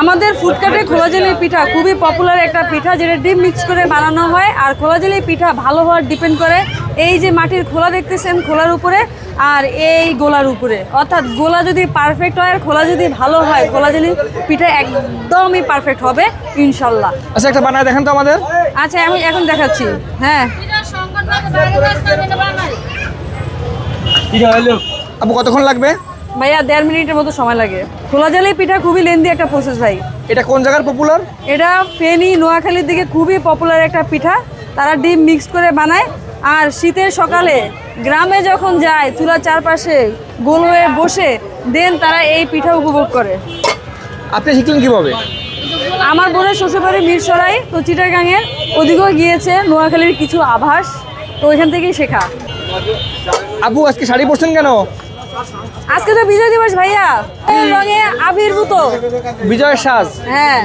আমাদের ফুডকার্টে খোলা জেলি পিঠা খুবই পপুলার একটা পিঠা, যেটা ডিম মিক্স করে বানানো হয়। আর খোলা জেলি পিঠা ভালো হওয়ার ডিপেন্ড করে এই যে মাটির খোলা দেখতেছেন, খোলার উপরে আর এই গোলার উপরে। অর্থাৎ গোলা যদি পারফেক্ট হয় আর খোলা যদি ভালো হয়, খোলা জেলি পিঠা একদমই পারফেক্ট হবে ইনশাল্লাহ। আচ্ছা, একটা বানায় দেখেন তো আমাদের। আচ্ছা, আমি এখন দেখাচ্ছি। হ্যাঁ আপু, কতক্ষণ লাগবে? ভাইয়া 1.5 মিনিটের মতো সময় লাগে। খোলা জেলি পিঠা খুবই লেন্দি একটা প্রসেস ভাই। এটা কোন জায়গার পপুলার? এটা ফেনী নোয়াখালীর দিকে খুবই পপুলার একটা পিঠা। তারা ডিম মিক্স করে বানায়। আর শীতের সকালে গ্রামে যখন যায়, চুলার চারপাশে গোল হয়ে বসে দেন তারা এই পিঠা উপভোগ করে। আপনি শিখলেন কিভাবে? আমার বোনের শ্বশুরবাড়ি মিরসরাই, তো চিটাগাংয়ের ওদিকেও গিয়েছে নোয়াখালীর কিছু আভাস, তো ওইখান থেকেই শেখা। আপু, আজকে শাড়ি পরছেন কেন? আজকে তো বিজয় দিবস ভাইয়া, এই রঙে আবির্ভূত। বিজয়ের সাজ। হ্যাঁ।